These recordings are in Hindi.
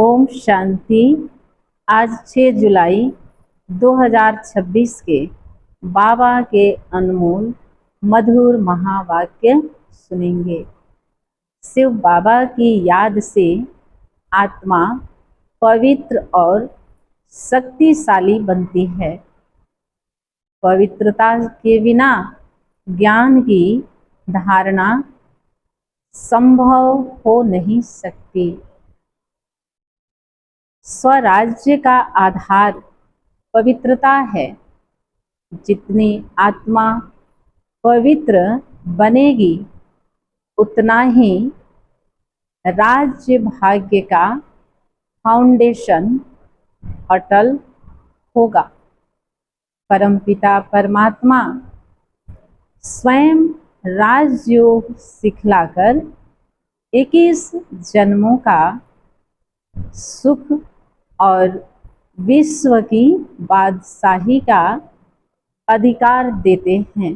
ओम शांति। आज 6 जुलाई 2026 के बाबा के अनमोल मधुर महावाक्य सुनेंगे। शिव बाबा की याद से आत्मा पवित्र और शक्तिशाली बनती है। पवित्रता के बिना ज्ञान की धारणा संभव हो नहीं सकती। स्वराज्य का आधार पवित्रता है। जितनी आत्मा पवित्र बनेगी उतना ही राज्य भाग्य का फाउंडेशन अटल होगा। परमपिता परमात्मा स्वयं राजयोग सिखलाकर 21 जन्मों का सुख और विश्व की बादशाही का अधिकार देते हैं।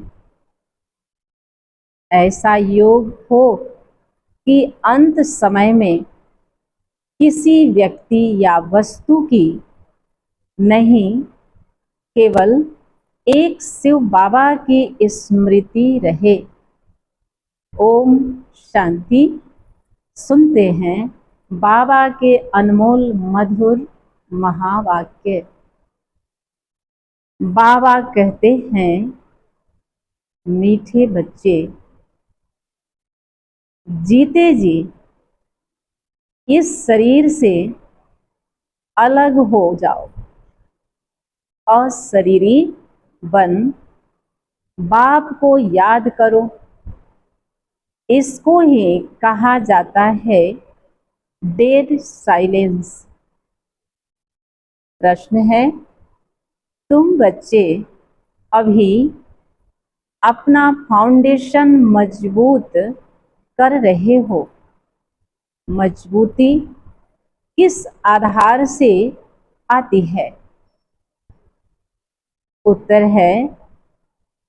ऐसा योग हो कि अंत समय में किसी व्यक्ति या वस्तु की नहीं, केवल एक शिव बाबा की स्मृति रहे। ओम शांति। सुनते हैं बाबा के अनमोल मधुर महावाक्य। बाबा कहते हैं, मीठे बच्चे, जीते जी इस शरीर से अलग हो जाओ। अशरीरी बन बाप को याद करो। इसको ही कहा जाता है डेड साइलेंस। प्रश्न है, तुम बच्चे अभी अपना फाउंडेशन मजबूत कर रहे हो। मजबूती किस आधार से आती है? उत्तर है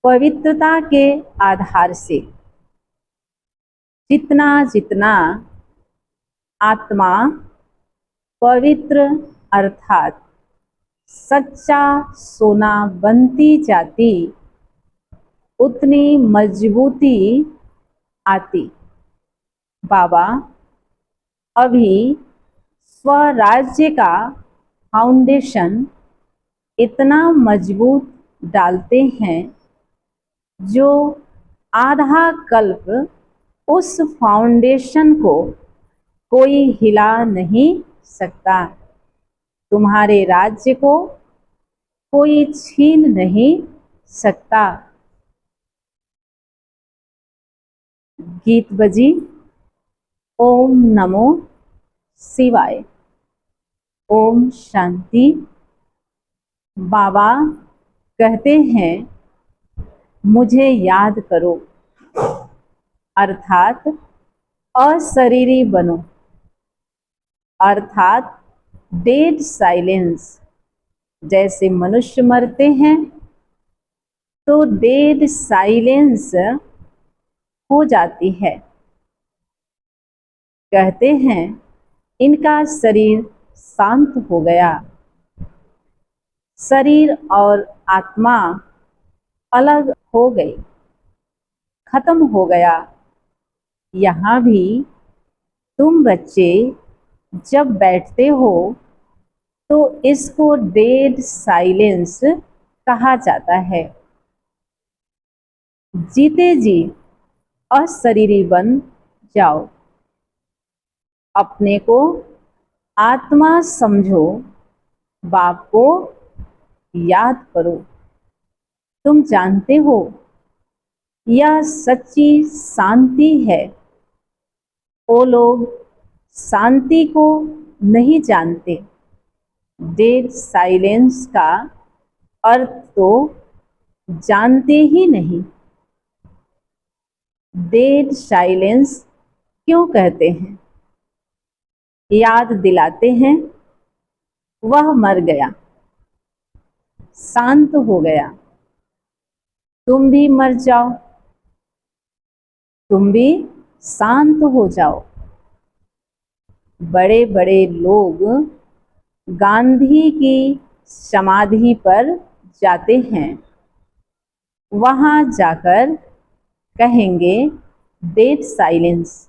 पवित्रता के आधार से। जितना जितना आत्मा पवित्र अर्थात सच्चा सोना बनती जाती, उतनी मजबूती आती। बाबा अभी स्वराज्य का फाउंडेशन इतना मजबूत डालते हैं, जो आधा कल्प उस फाउंडेशन को कोई हिला नहीं सकता। तुम्हारे राज्य को कोई छीन नहीं सकता। गीत बजी। ओम नमो शिवाय। ओम शांति। बाबा कहते हैं, मुझे याद करो, अर्थात अशरीरी बनो, अर्थात डेड साइलेंस। जैसे मनुष्य मरते हैं तो डेड साइलेंस हो जाती है। कहते हैं, इनका शरीर शांत हो गया। शरीर और आत्मा अलग हो गई, खत्म हो गया। यहाँ भी तुम बच्चे जब बैठते हो तो इसको डेड साइलेंस कहा जाता है। जीते जी अशरीरी बन जाओ। अपने को आत्मा समझो। बाप को याद करो। तुम जानते हो यह सच्ची शांति है। वो लोग शांति को नहीं जानते। डेड साइलेंस का अर्थ तो जानते ही नहीं। डेड साइलेंस क्यों कहते हैं? याद दिलाते हैं, वह मर गया, शांत हो गया। तुम भी मर जाओ, तुम भी शांत हो जाओ। बड़े बड़े लोग गांधी की समाधि पर जाते हैं, वहां जाकर कहेंगे डेड साइलेंस,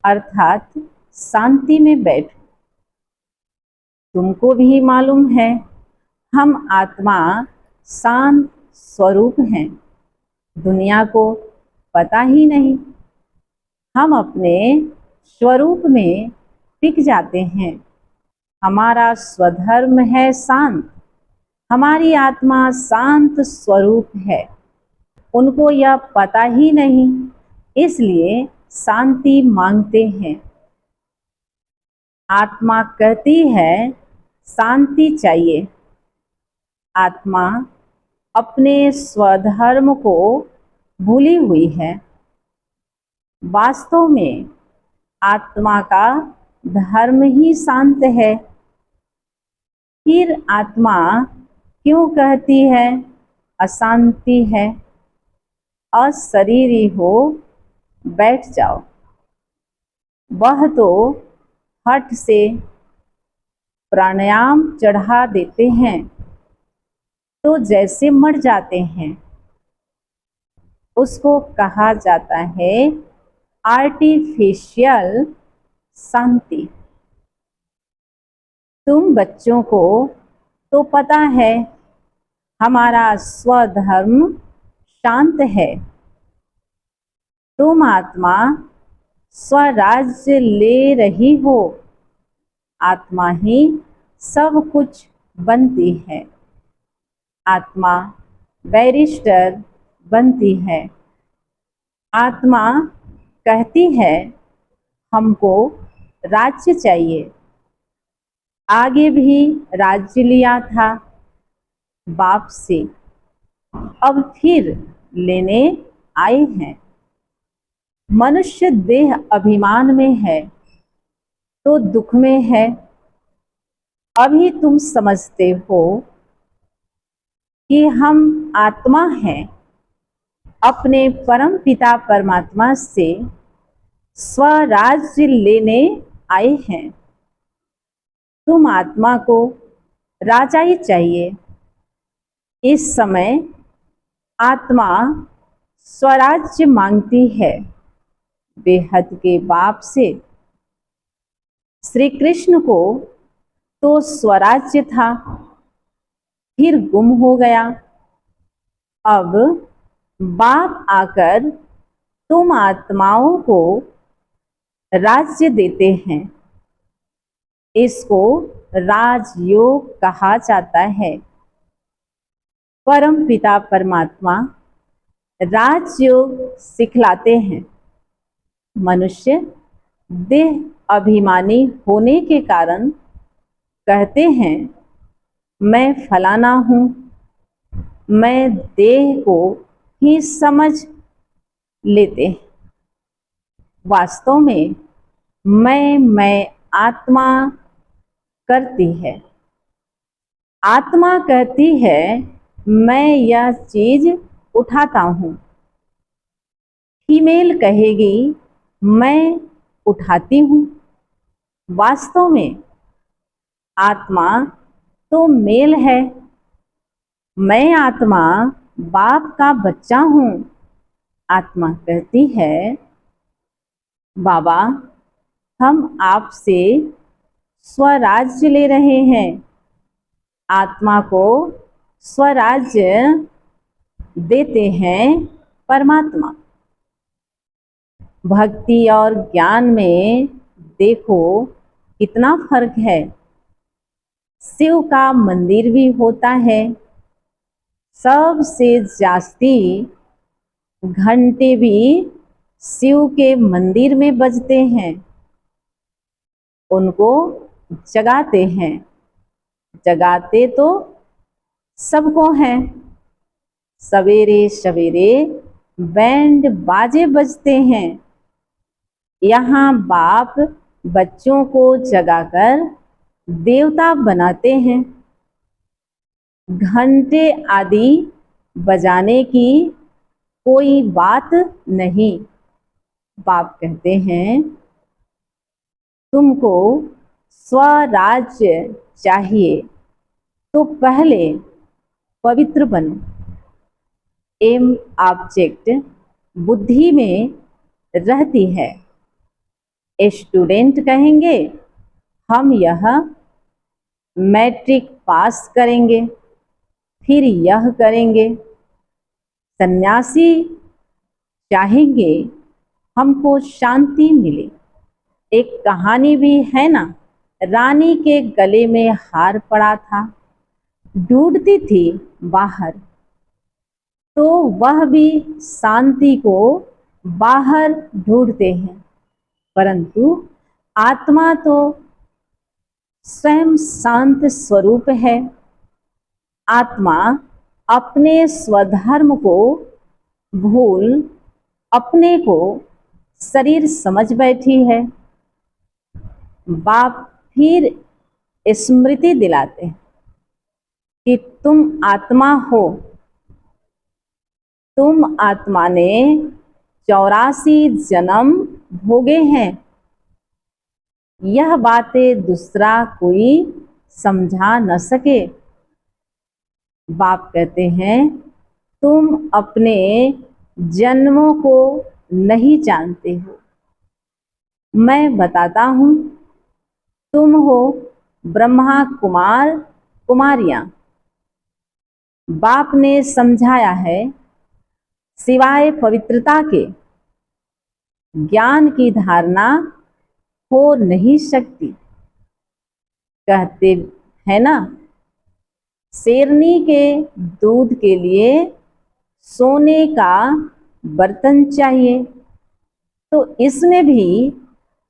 अर्थात शांति में बैठो। तुमको भी मालूम है हम आत्मा शांत स्वरूप हैं, दुनिया को पता ही नहीं। हम अपने स्वरूप में टिक जाते हैं। हमारा स्वधर्म है शांत, हमारी आत्मा शांत स्वरूप है। उनको यह पता ही नहीं, इसलिए शांति मांगते हैं। आत्मा कहती है शांति चाहिए। आत्मा अपने स्वधर्म को भूली हुई है। वास्तव में आत्मा का धर्म ही शांत है। फिर आत्मा क्यों कहती है अशांति है? अशरीरी हो, बैठ जाओ। वह तो हठ से प्राणायाम चढ़ा देते हैं तो जैसे मर जाते हैं। उसको कहा जाता है आर्टिफिशियल शांति। तुम बच्चों को तो पता है हमारा स्वधर्म शांत है। तुम आत्मा स्वराज्य ले रही हो। आत्मा ही सब कुछ बनती है। आत्मा बैरिस्टर बनती है। आत्मा कहती है हमको राज्य चाहिए। आगे भी राज्य लिया था बाप से, अब फिर लेने आए हैं। मनुष्य देह अभिमान में है तो दुख में है। अभी तुम समझते हो कि हम आत्मा हैं, अपने परम पिता परमात्मा से स्वराज्य लेने आए हैं। तुम आत्मा को राजाई चाहिए। इस समय आत्मा स्वराज्य मांगती है बेहद के बाप से। श्री कृष्ण को तो स्वराज्य था, फिर गुम हो गया। अब बाप आकर तुम आत्माओं को राज्य देते हैं। इसको राजयोग कहा जाता है। परम पिता परमात्मा राजयोग सिखलाते हैं। मनुष्य देह अभिमानी होने के कारण कहते हैं मैं फलाना हूँ, मैं देह को ही समझ लेते हैं। वास्तव में मैं आत्मा करती है। आत्मा कहती है मैं यह चीज उठाता हूँ। फीमेल कहेगी मैं उठाती हूँ। वास्तव में आत्मा तो मेल है। मैं आत्मा बाप का बच्चा हूँ। आत्मा कहती है बाबा हम आपसे स्वराज्य ले रहे हैं। आत्मा को स्वराज्य देते हैं परमात्मा। भक्ति और ज्ञान में देखो कितना फर्क है। शिव का मंदिर भी होता है। सबसे जास्ती घंटे भी शिव के मंदिर में बजते हैं। उनको जगाते हैं। जगाते तो सबको हैं। सवेरे सवेरे बैंड बाजे बजते हैं। यहाँ बाप बच्चों को जगाकर देवता बनाते हैं। घंटे आदि बजाने की कोई बात नहीं। बाप कहते हैं तुमको स्वराज्य चाहिए तो पहले पवित्र बनो। एम ऑब्जेक्ट बुद्धि में रहती है। स्टूडेंट कहेंगे हम यह मैट्रिक पास करेंगे, फिर यह करेंगे। सन्यासी चाहेंगे हमको शांति मिले। एक कहानी भी है ना, रानी के गले में हार पड़ा था, ढूंढती थी बाहर, तो वह भी शांति को बाहर ढूंढते हैं, परंतु आत्मा तो स्वयं शांत स्वरूप है। आत्मा अपने स्वधर्म को भूल अपने को शरीर समझ बैठी है। बाप फिर स्मृति दिलाते हैं कि तुम आत्मा हो। तुम आत्मा ने 84 जन्म भोगे हैं। यह बातें दूसरा कोई समझा न सके। बाप कहते हैं तुम अपने जन्मों को नहीं जानते हो, मैं बताता हूँ। तुम हो ब्रह्मा कुमार कुमारियां। बाप ने समझाया है सिवाय पवित्रता के ज्ञान की धारणा हो नहीं सकती। कहते हैं ना, शेरनी के दूध के लिए सोने का बर्तन चाहिए, तो इसमें भी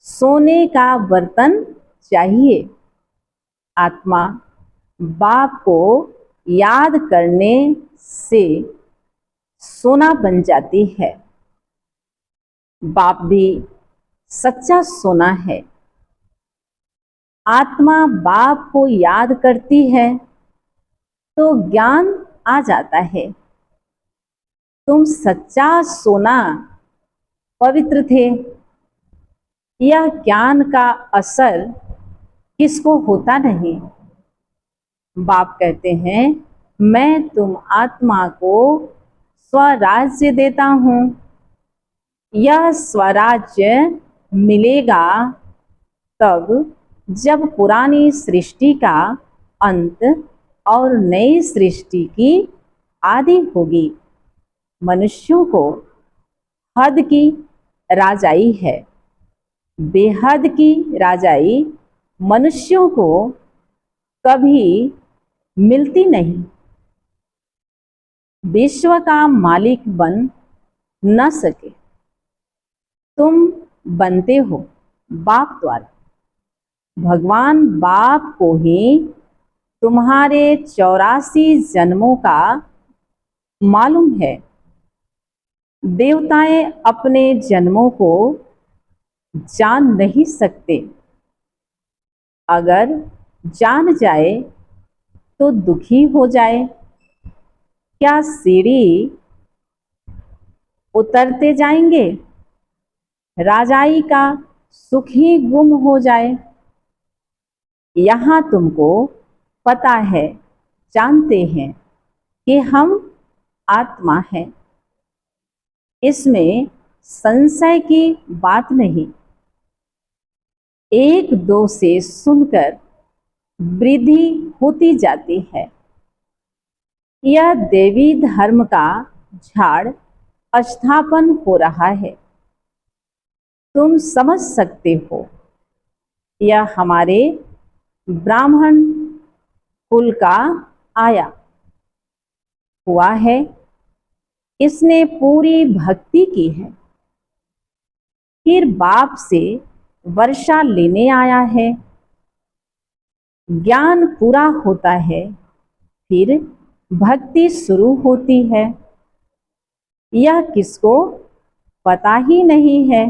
सोने का बर्तन चाहिए। आत्मा बाप को याद करने से सोना बन जाती है। बाप भी सच्चा सोना है। आत्मा बाप को याद करती है तो ज्ञान आ जाता है। तुम सच्चा सोना पवित्र थे। यह ज्ञान का असर किसको होता नहीं। बाप कहते हैं मैं तुम आत्मा को स्वराज्य देता हूँ। यह स्वराज्य मिलेगा तब जब पुरानी सृष्टि का अंत और नई सृष्टि की आदि होगी। मनुष्यों को हद की राजाई है, बेहद की राजाई मनुष्यों को कभी मिलती नहीं। विश्व का मालिक बन न सके, तुम बनते हो बाप द्वारा। भगवान बाप को ही तुम्हारे 84 जन्मों का मालूम है। देवताएं अपने जन्मों को जान नहीं सकते। अगर जान जाए तो दुखी हो जाए। क्या सीढ़ी उतरते जाएंगे, राजाई का सुख ही गुम हो जाए। यहाँ तुमको पता है, जानते हैं कि हम आत्मा हैं। इसमें संशय की बात नहीं। एक दो से सुनकर वृद्धि होती जाती है। यह देवी धर्म का झाड़ स्थापन हो रहा है। तुम समझ सकते हो, यह हमारे ब्राह्मण कुल का आया हुआ है। इसने पूरी भक्ति की है, फिर बाप से वर्षा लेने आया है। ज्ञान पूरा होता है, फिर भक्ति शुरू होती है। यह किसको पता ही नहीं है।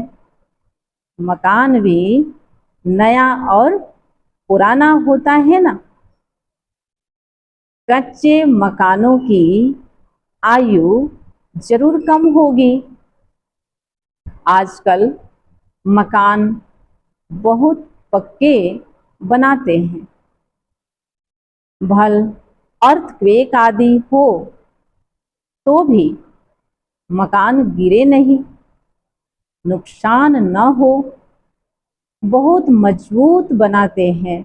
मकान भी नया और पुराना होता है ना। कच्चे मकानों की आयु जरूर कम होगी। आजकल मकान बहुत पक्के बनाते हैं। भल अर्थक्वेक आदि हो तो भी मकान गिरे नहीं, नुकसान न हो, बहुत मजबूत बनाते हैं।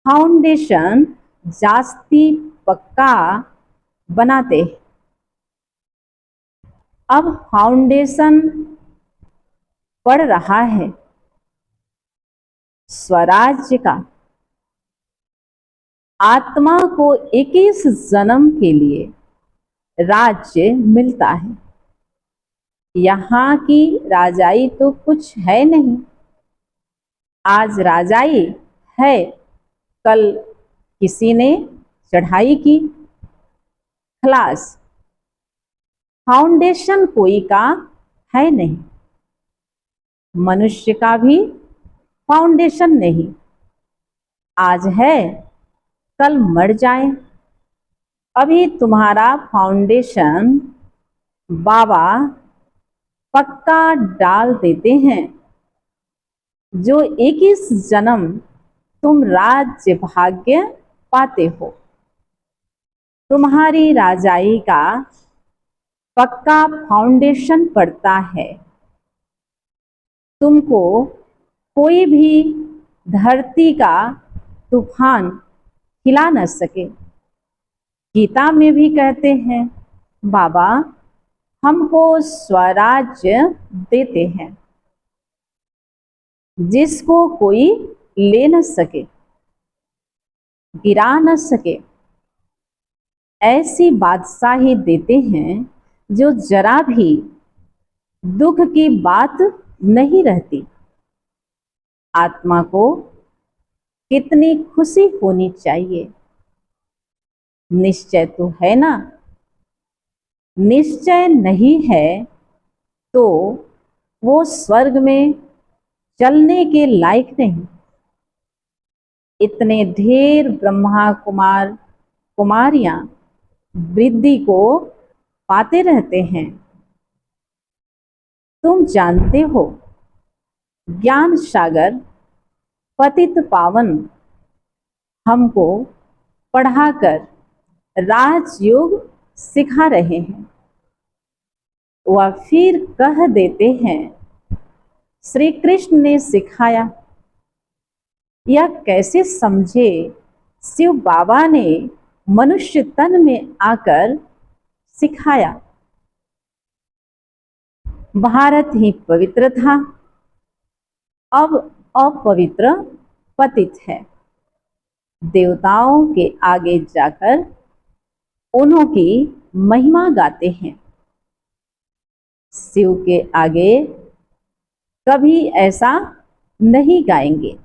फाउंडेशन जास्ती पक्का बनाते हैं। अब फाउंडेशन पड़ रहा है स्वराज्य का। आत्मा को 21 जन्म के लिए राज्य मिलता है। यहाँ की राजाई तो कुछ है नहीं। आज राजाई है, कल किसी ने चढ़ाई की, खलास। फाउंडेशन कोई का है नहीं। मनुष्य का भी फाउंडेशन नहीं। आज है, कल मर जाए। अभी तुम्हारा फाउंडेशन बाबा पक्का डाल देते हैं। जो 21 जन्म तुम राज्य भाग्य पाते हो, तुम्हारी राजाई का पक्का फाउंडेशन पड़ता है। तुमको कोई भी धरती का तूफान हिला न सके। गीता में भी कहते हैं, बाबा हमको स्वराज्य देते हैं, जिसको कोई ले न सके, गिरा न सके। ऐसी बादशाही देते हैं जो जरा भी दुख की बात नहीं रहती। आत्मा को कितनी खुशी होनी चाहिए। निश्चय तो है ना? निश्चय नहीं है तो वो स्वर्ग में चलने के लायक नहीं। इतने ढेर ब्रह्मा कुमार कुमारियां वृद्धि को पाते रहते हैं। तुम जानते हो, ज्ञान सागर पतित पावन हमको पढ़ाकर राजयोग सिखा रहे हैं। वह फिर कह देते हैं, श्री कृष्ण ने सिखाया। यह कैसे समझे? शिव बाबा ने मनुष्य तन में आकर सिखाया। भारत ही पवित्र था, अब अपवित्र पतित है। देवताओं के आगे जाकर उन्हों की महिमा गाते हैं। शिव के आगे कभी ऐसा नहीं गाएंगे।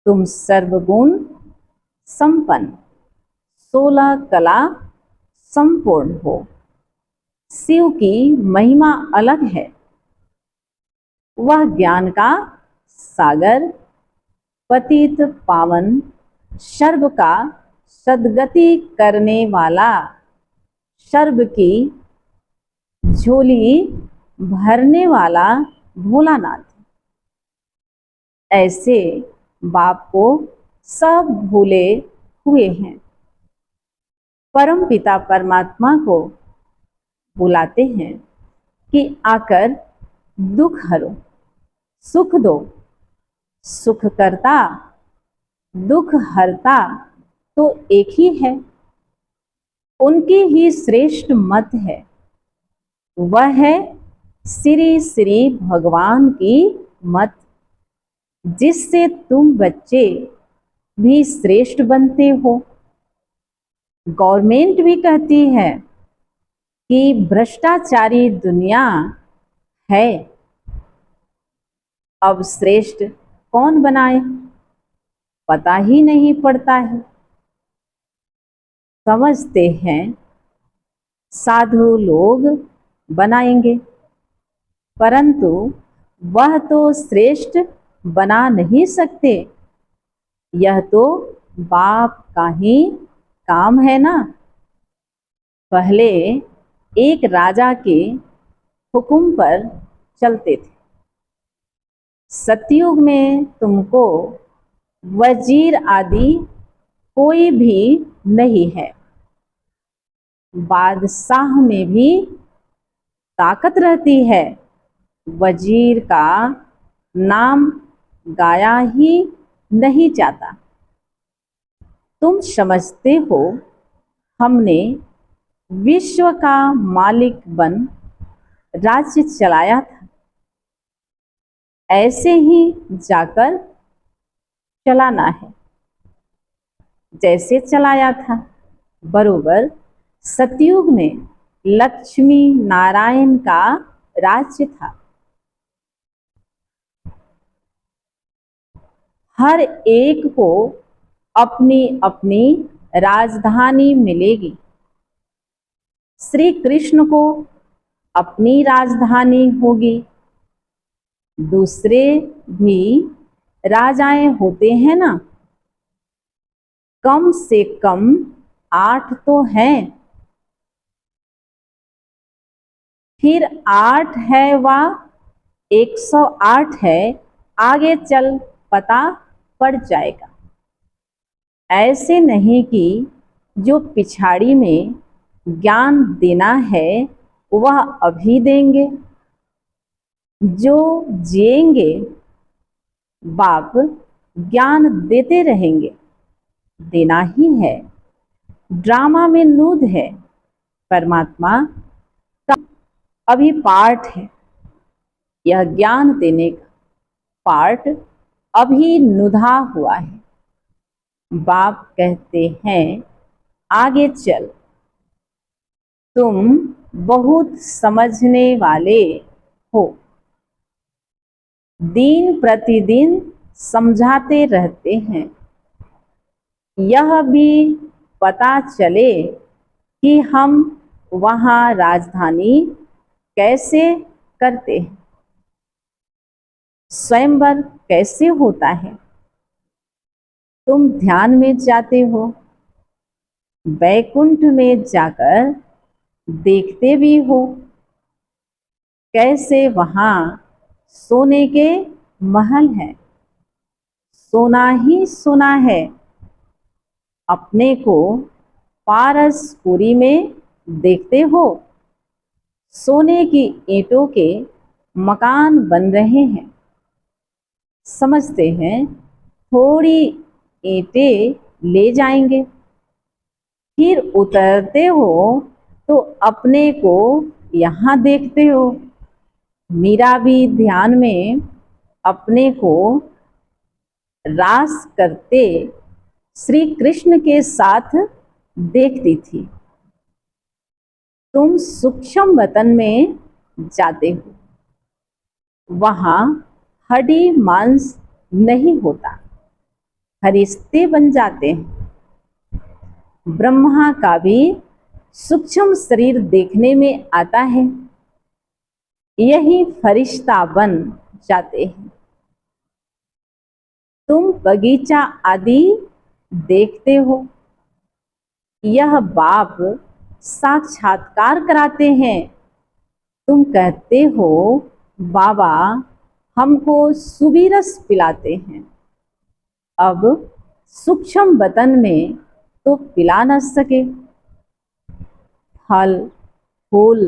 तुम सर्वगुण संपन्न, 16 कला संपूर्ण हो। शिव की महिमा अलग है। वह ज्ञान का सागर, पतित पावन, सर्व का सद्गति करने वाला, सर्व की झोली भरने वाला भोलानाथ। ऐसे बाप को सब भूले हुए हैं। परम पिता परमात्मा को बुलाते हैं कि आकर दुख हरो, सुख दो। सुख करता दुख हरता तो एक ही है। उनकी ही श्रेष्ठ मत है। वह है श्री श्री भगवान की मत, जिससे तुम बच्चे भी श्रेष्ठ बनते हो। गवर्नमेंट भी कहती है कि भ्रष्टाचारी दुनिया है। अब श्रेष्ठ कौन बनाए, पता ही नहीं पड़ता है। समझते हैं साधु लोग बनाएंगे, परंतु वह तो श्रेष्ठ बना नहीं सकते। यह तो बाप का ही काम है ना। पहले एक राजा के हुक्म पर चलते थे। सतयुग में तुमको वजीर आदि कोई भी नहीं है। बादशाह में भी ताकत रहती है, वजीर का नाम गाया ही नहीं जाता। तुम समझते हो हमने विश्व का मालिक बन राज्य चलाया था, ऐसे ही जाकर चलाना है जैसे चलाया था। बरोबर सतयुग में लक्ष्मी नारायण का राज्य था। हर एक को अपनी अपनी राजधानी मिलेगी। श्री कृष्ण को अपनी राजधानी होगी। दूसरे भी राजाएं होते हैं ना, कम से कम 8 तो हैं। फिर 8 है व 108 है, आगे चल पता पड़ जाएगा। ऐसे नहीं कि जो पिछाड़ी में ज्ञान देना है वह अभी देंगे, जो जिएंगे बाप ज्ञान देते रहेंगे। देना ही है, ड्रामा में नूद है। परमात्मा का अभी पार्ट है, यह ज्ञान देने का पार्ट अभी नुधा हुआ है। बाप कहते हैं आगे चल, तुम बहुत समझने वाले हो। दिन प्रतिदिन समझाते रहते हैं, यह भी पता चले कि हम वहाँ राजधानी कैसे करते हैं, स्वयंवर कैसे होता है। तुम ध्यान में जाते हो, वैकुंठ में जाकर देखते भी हो कैसे वहाँ सोने के महल हैं, सोना ही सोना है। अपने को पारसपुरी में देखते हो, सोने की ईंटों के मकान बन रहे हैं। समझते हैं थोड़ी ईंटें ले जाएंगे, फिर उतरते हो तो अपने को यहाँ देखते हो। मीरा भी ध्यान में अपने को रास करते श्री कृष्ण के साथ देखती थी। तुम सूक्ष्म वतन में जाते हो, वहाँ हड्डी मांस नहीं होता, फरिश्ते बन जाते हैं। ब्रह्मा का भी सूक्ष्म शरीर देखने में आता है, यही फरिश्ता बन जाते हैं। तुम बगीचा आदि देखते हो, यह बाप साक्षात्कार कराते हैं। तुम कहते हो बाबा हमको सुबीरस पिलाते हैं। अब सूक्ष्म वतन में तो पिला न सके। फल फूल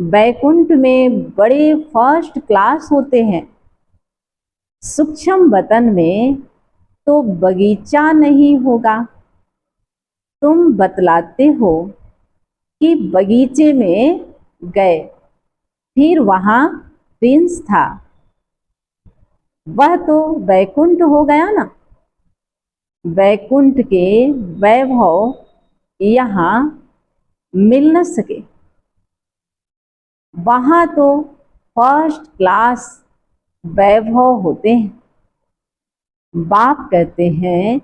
वैकुंठ में बड़े फर्स्ट क्लास होते हैं, सूक्ष्म वतन में तो बगीचा नहीं होगा। तुम बतलाते हो कि बगीचे में गए, फिर वहाँ प्रिंस था, वह तो वैकुंठ हो गया ना। वैकुंठ के वैभव यहाँ मिल न सके, वहाँ तो फर्स्ट क्लास वैभव होते हैं। बाप कहते हैं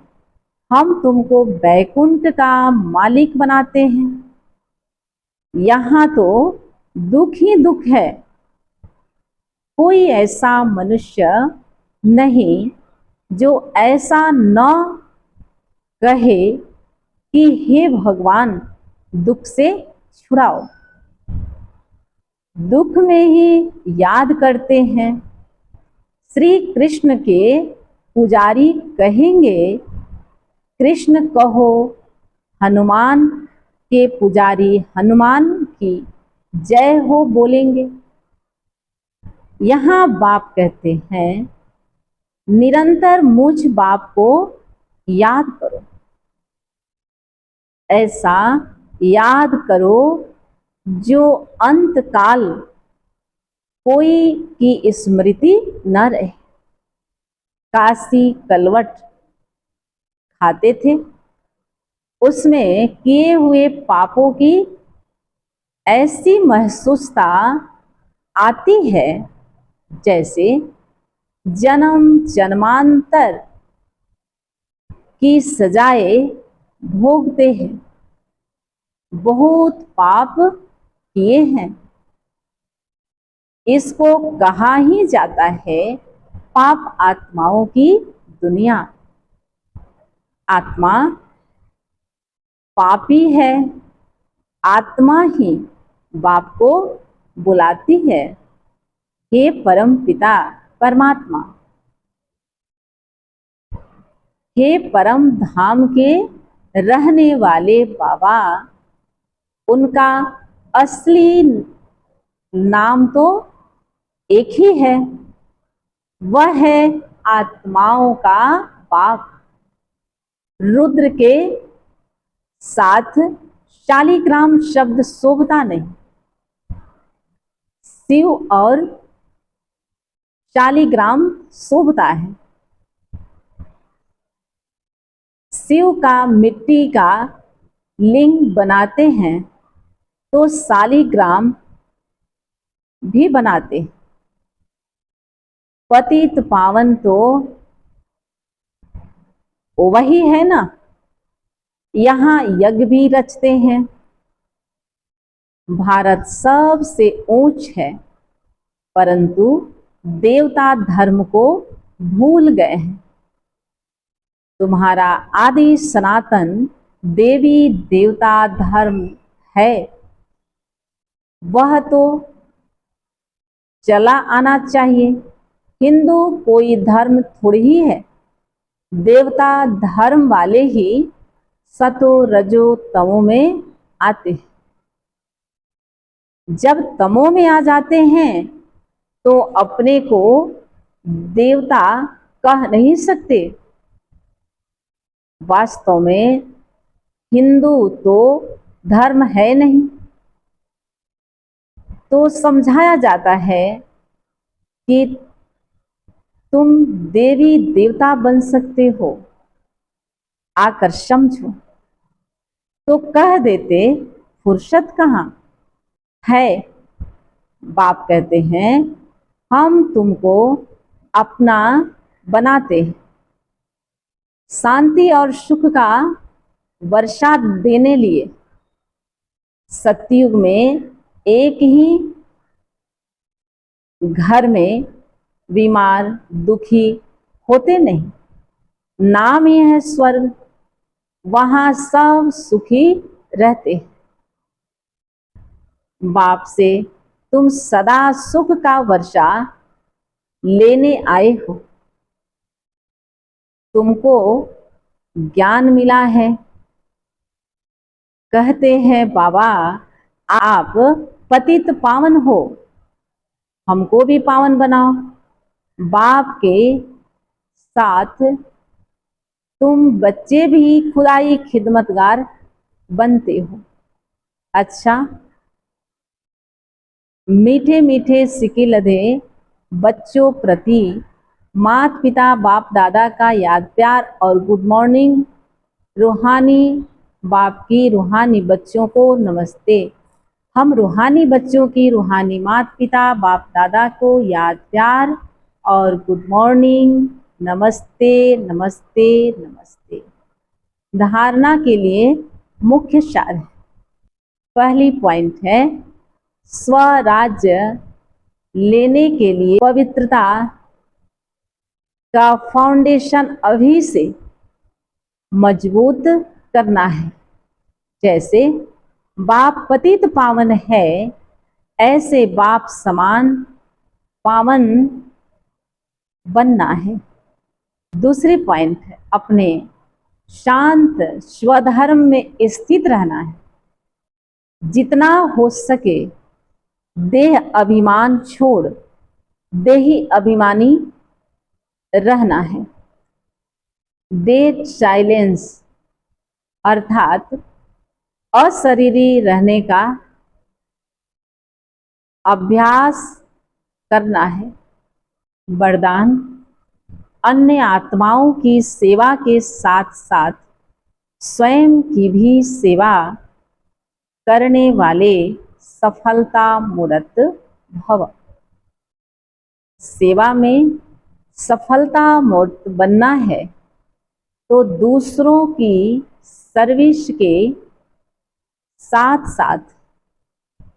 हम तुमको वैकुंठ का मालिक बनाते हैं, यहाँ तो दुख ही दुख है। कोई ऐसा मनुष्य नहीं जो ऐसा न कहे कि हे भगवान दुख से छुड़ाओ। दुख में ही याद करते हैं, श्री कृष्ण के पुजारी कहेंगे कृष्ण कहो, हनुमान के पुजारी हनुमान की जय हो बोलेंगे। यहाँ बाप कहते हैं निरंतर मुझ बाप को याद करो, ऐसा याद करो जो अंत काल कोई की स्मृति न रहे। काशी कलवट खाते थे, उसमें किए हुए पापों की ऐसी महसूसता आती है जैसे जन्म जन्मांतर की सजाएं भोगते हैं। बहुत पाप किए हैं, इसको कहा ही जाता है पाप आत्माओं की दुनिया। आत्मा पापी है, आत्मा ही बाप को बुलाती है, हे परम पिता परमात्मा, हे परम धाम के रहने वाले बाबा। उनका असली नाम तो एक ही है, वह है आत्माओं का बाप। रुद्र के साथ शालिग्राम शब्द शोभता नहीं। शिव और शालिग्राम शोभता है। शिव का मिट्टी का लिंग बनाते हैं तो शालिग्राम भी बनाते हैं। पतित पावन तो वही है ना। यहाँ यज्ञ भी रचते हैं। भारत सबसे ऊंच है, परंतु देवता धर्म को भूल गए हैं। तुम्हारा आदि सनातन देवी देवता धर्म है, वह तो चला आना चाहिए। हिंदू कोई धर्म थोड़ी ही है। देवता धर्म वाले ही सतो रजो तमो में आते हैं। जब तमो में आ जाते हैं तो अपने को देवता कह नहीं सकते। वास्तव में हिंदू तो धर्म है नहीं। तो समझाया जाता है कि तुम देवी देवता बन सकते हो, आकर समझो। तो कह देते फुर्सत कहाँ है। बाप कहते हैं हम तुमको अपना बनाते हैं, शांति और सुख का वर्षा देने लिए। सतयुग में एक ही घर में बीमार दुखी होते नहीं। नाम ही है स्वर्ग, वहां सब सुखी रहते। बाप से तुम सदा सुख का वर्षा लेने आए हो। तुमको ज्ञान मिला है। कहते हैं बाबा आप पतित पावन हो, हमको भी पावन बनाओ। बाप के साथ तुम बच्चे भी खुदाई खिदमतगार बनते हो। अच्छा, मीठे मीठे सिक्के लदे बच्चों प्रति माता पिता बाप दादा का याद प्यार और गुड मॉर्निंग। रूहानी बाप की रूहानी बच्चों को नमस्ते। हम रूहानी बच्चों की रूहानी माता पिता बाप दादा को याद प्यार और गुड मॉर्निंग, नमस्ते नमस्ते नमस्ते। धारणा के लिए मुख्य सार है। पहली पॉइंट है स्वराज्य लेने के लिए पवित्रता का फाउंडेशन अभी से मजबूत करना है। जैसे बाप पतित पावन है, ऐसे बाप समान पावन बनना है। दूसरी पॉइंट है, अपने शांत स्वधर्म में स्थित रहना है। जितना हो सके देह अभिमान छोड़ देही अभिमानी रहना है। डेड साइलेंस अर्थात अशरीरी रहने का अभ्यास करना है। वरदान, अन्य आत्माओं की सेवा के साथ साथ स्वयं की भी सेवा करने वाले सफलता मूर्त भव। सेवा में सफलता मूर्त बनना है तो दूसरों की सर्विस के साथ साथ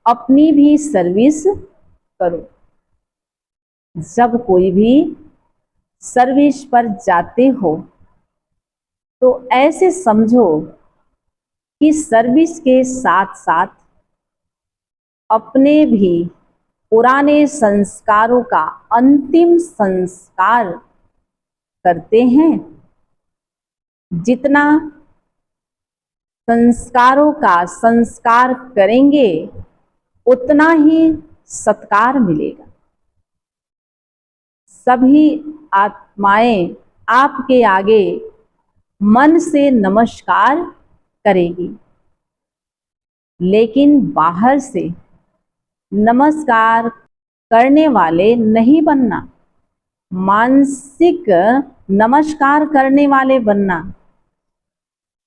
अपनी भी सर्विस करो। जब कोई भी सर्विस पर जाते हो तो ऐसे समझो कि सर्विस के साथ साथ अपने भी पुराने संस्कारों का अंतिम संस्कार करते हैं। जितना संस्कारों का संस्कार करेंगे उतना ही सत्कार मिलेगा। सभी आत्माएं आपके आगे मन से नमस्कार करेगी, लेकिन बाहर से नमस्कार करने वाले नहीं बनना, मानसिक नमस्कार करने वाले बनना।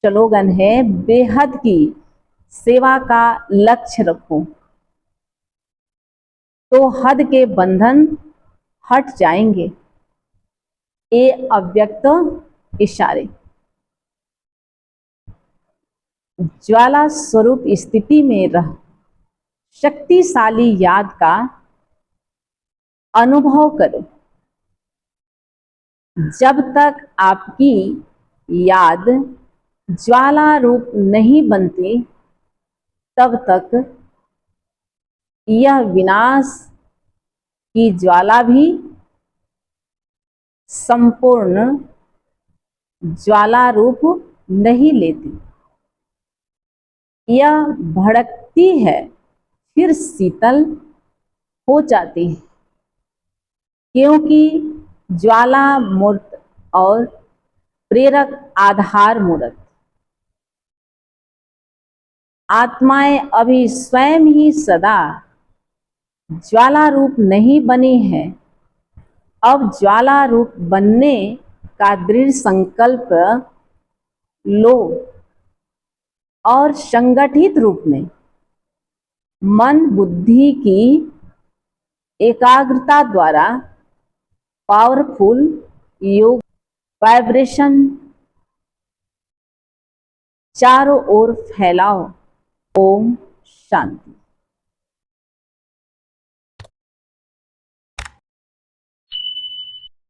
स्लोगन है, बेहद की सेवा का लक्ष्य रखो तो हद के बंधन हट जाएंगे। ये अव्यक्त इशारे। ज्वाला स्वरूप स्थिति में रह शक्तिशाली याद का अनुभव करो। जब तक आपकी याद ज्वाला रूप नहीं बनती तब तक यह विनाश की ज्वाला भी संपूर्ण ज्वाला रूप नहीं लेती। यह भड़कती है फिर शीतल हो जाती है, क्योंकि ज्वाला मूर्त और प्रेरक आधार मूर्त। आत्माएं अभी स्वयं ही सदा ज्वाला रूप नहीं बनी है। अब ज्वाला रूप बनने का दृढ़ संकल्प लो और संगठित रूप में मन बुद्धि की एकाग्रता द्वारा पावरफुल योग वाइब्रेशन चारों ओर फैलाओ। ओम शांति।